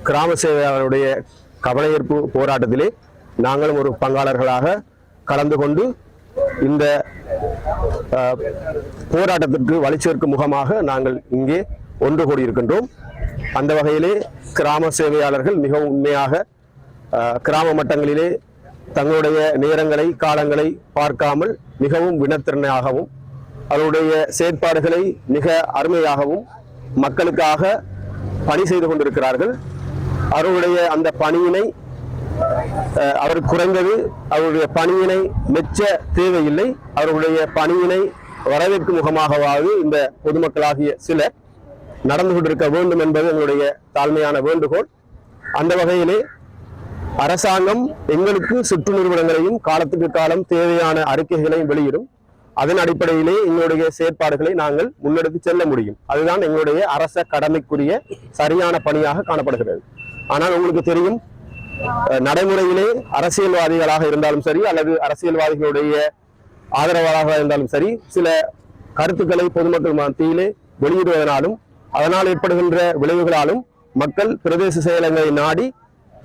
கிராம சேவையாளருடைய கவனஈர்ப்பு போராட்டத்திலே நாங்களும் ஒரு பங்காளர்களாக கலந்து கொண்டு இந்த போராட்டத்திற்கு வழி சேர்க்கும் முகமாக நாங்கள் இங்கே ஒன்று கூடியிருக்கின்றோம். அந்த வகையிலே கிராம சேவையாளர்கள் மிகவும் உண்மையாக கிராம மட்டங்களிலே தங்களுடைய நேரங்களை காலங்களை பார்க்காமல் மிகவும் வினத்திறனாகவும் அவருடைய செயற்பாடுகளை மிக அருமையாகவும் மக்களுக்காக பணி செய்து கொண்டிருக்கிறார்கள். அவருடைய அந்த பணியினை அவர் குறைந்தது அவருடைய பணியினை மெச்ச தேவையில்லை, அவர்களுடைய பணியினை வரவேற்கும் முகமாகவாவது இந்த பொதுமக்களாகிய சிலர் நடந்து கொண்டிருக்க வேண்டும் என்பது எங்களுடைய தாழ்மையான வேண்டுகோள். அந்த வகையிலே அரசாங்கம் எங்களுக்கு சுற்று நிறுவனங்களையும் காலத்துக்கு காலம் தேவையான அறிக்கைகளையும் வெளியிடும். அதன் அடிப்படையிலே எங்களுடைய செயற்பாடுகளை நாங்கள் முன்னெடுத்து செல்ல முடியும். அதுதான் எங்களுடைய அரச கடமைக்குரிய சரியான பணியாக காணப்படுகிறது. ஆனால் உங்களுக்கு தெரியும், நடைமுறையிலே அரசியல்வாதிகளாக இருந்தாலும் சரி அல்லது அரசியல்வாதிகளுடைய ஆதரவாளர்களாக இருந்தாலும் சரி, சில கருத்துக்களை பொதுமக்கள் மத்தியிலே வெளியிடுவதனாலும் அதனால் ஏற்படுகின்ற விளைவுகளாலும் மக்கள் பிரதேச செயலகங்களை நாடி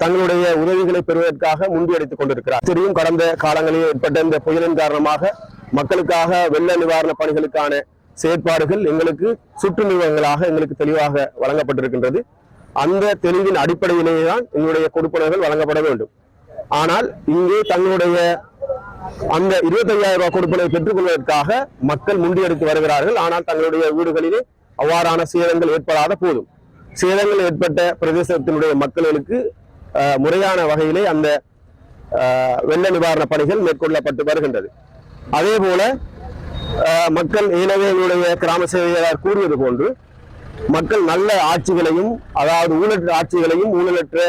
தங்களுடைய உதவிகளை பெறுவதற்காக முண்டியடித்துக் கொண்டிருக்கிறார். தெரியும், கடந்த காலங்களில் ஏற்பட்ட இந்த புயலின் காரணமாக மக்களுக்காக வெள்ள நிவாரண பணிகளுக்கான செயற்பாடுகள் எங்களுக்கு சுற்று நிறுவனங்களாக எங்களுக்கு தெளிவாக வழங்கப்பட்டிருக்கின்றது. அந்த தெளிவின் அடிப்படையிலேயே தான் எங்களுடைய கொடுப்பனர்கள் வழங்கப்பட வேண்டும். ஆனால் இங்கே தங்களுடைய அந்த 25,000 ரூபாய் கொடுப்பனை பெற்றுக் கொள்வதற்காக மக்கள் முண்டியடித்து வருகிறார்கள். ஆனால் தங்களுடைய வீடுகளிலே அவ்வாறான சேதங்கள் ஏற்படாத போதும் சேதங்கள் ஏற்பட்ட பிரதேசத்தினுடைய மக்களுக்கு முறையான வகையிலே அந்த வெள்ள நிவாரண பணிகள் மேற்கொள்ளப்பட்டு வருகின்றது. அதே போல மக்கள் ஏனவே எங்களுடைய கிராம சேவையாளர் கூறியது போன்று மக்கள் நல்ல ஆட்சிகளையும், அதாவது ஊழலற்ற ஆட்சிகளையும் ஊழலற்ற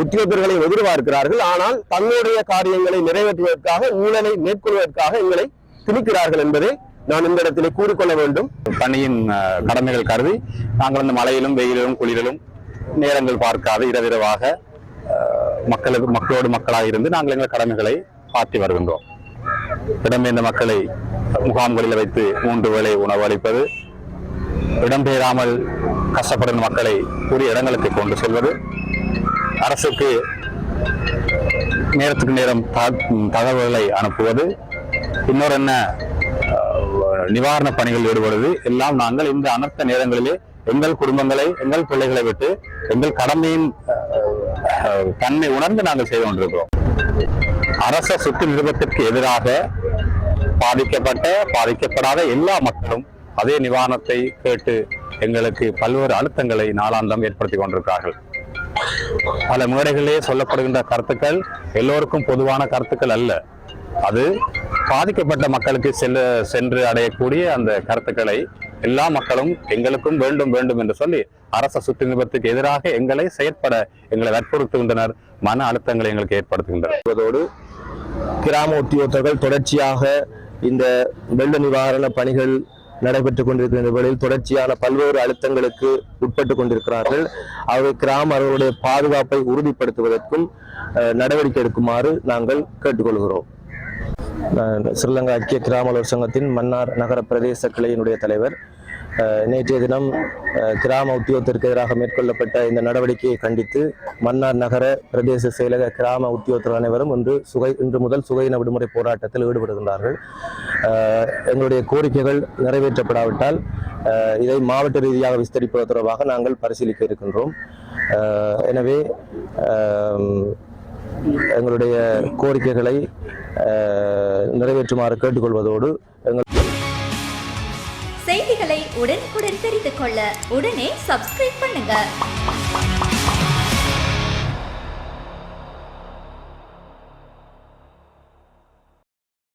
உத்தியோகர்களையும் எதிர்பார்க்கிறார்கள். ஆனால் தங்களுடைய காரியங்களை நிறைவேற்றுவதற்காக ஊழலை மேற்கொள்வதற்காக எங்களை திணிக்கிறார்கள் என்பதை நான் இந்த இடத்திலே கூறிக்கொள்ள வேண்டும். பணியின் கடமைகள் கருதி நாங்கள் இந்த மழையிலும் வெயிலிலும் குளிரிலும் நேரங்கள் பார்க்காது இரவிரவாக மக்களோடு மக்களாக இருந்து நாங்கள் எங்கள் கடமைகளை ஆற்றி வருகின்றோம். இடம்பெயர்ந்த மக்களை முகாம்களில் வைத்து 3 வேளை உணவு அளிப்பது, இடம்பெயராமல் கஷ்டப்படும் மக்களை உரிய இடங்களுக்கு கொண்டு செல்வது, அரசுக்கு நேரத்துக்கு நேரம் தகவல்களை அனுப்புவது, இன்னொரு என்ன நிவாரண பணிகள் ஈடுபடுவது எல்லாம் நாங்கள் இந்த அனர்த்த நேரங்களிலே எங்கள் குடும்பங்களை எங்கள் பிள்ளைகளை விட்டு எங்கள் கடமையின் தன்மை உணர்ந்து நாங்கள் செய்து கொண்டிருக்கிறோம். அரச சுற்று நிறுவனத்திற்கு எதிராக பாதிக்கப்படாத எல்லா மக்களும் அதே நிவாரணத்தை கேட்டு எங்களுக்கு பல்வேறு அழுத்தங்களை நாளாந்தம் ஏற்படுத்தி கொண்டிருக்கிறார்கள். பல மேடைகளிலே சொல்லப்படுகின்ற கருத்துக்கள் எல்லோருக்கும் பொதுவான கருத்துக்கள் அல்ல. அது பாதிக்கப்பட்ட மக்களுக்கு சென்று அடையக்கூடிய அந்த கருத்துக்களை எல்லா மக்களும் எங்களுக்கும் வேண்டும் வேண்டும் என்று சொல்லி அரச சுற்று நிறுவனத்துக்கு எதிராக எங்களை செயற்பட எங்களை வற்புறுத்துகின்றனர், மன அழுத்தங்களை எங்களுக்கு ஏற்படுத்துகின்றனர். கிராம உத்தியோகர்கள் தொடர்ச்சியாக இந்த வெள்ள நிவாரண பணிகள் நடைபெற்றுக் கொண்டிருக்கின்ற வேளையில் தொடர்ச்சியான பல்வேறு அழுத்தங்களுக்கு உட்பட்டுக் கொண்டிருக்கிறார்கள். அவர்களுடைய பாதுகாப்பை உறுதிப்படுத்துவதற்கும் நடவடிக்கை எடுக்குமாறு நாங்கள் கேட்டுக்கொள்கிறோம். ஸ்ரீலங்கா ஐக்கிய கிராம அலுவலர் சங்கத்தின் மன்னார் நகர பிரதேச கிளையினுடைய தலைவர். நேற்றைய தினம் கிராம உத்தியோகத்திற்கு எதிராக மேற்கொள்ளப்பட்ட இந்த நடவடிக்கையை கண்டித்து மன்னார் நகர பிரதேச செயலக கிராம உத்தியோகத்தர் அனைவரும் இன்று முதல் சுகையின விடுமுறை போராட்டத்தில் ஈடுபடுகின்றார்கள். எங்களுடைய கோரிக்கைகள் நிறைவேற்றப்படாவிட்டால் இதை மாவட்ட ரீதியாக விஸ்தரிப்பது தொடர்பாக நாங்கள் பரிசீலிக்க இருக்கின்றோம். எனவே எங்களுடைய கோரிக்கைகளை நிறைவேற்றுமாறு கேட்டுக்கொள்வதோடு செய்திகளை உடனுக்குடன் தெரிந்து கொள்ள உடனே சப்ஸ்கிரைப் பண்ணுங்க.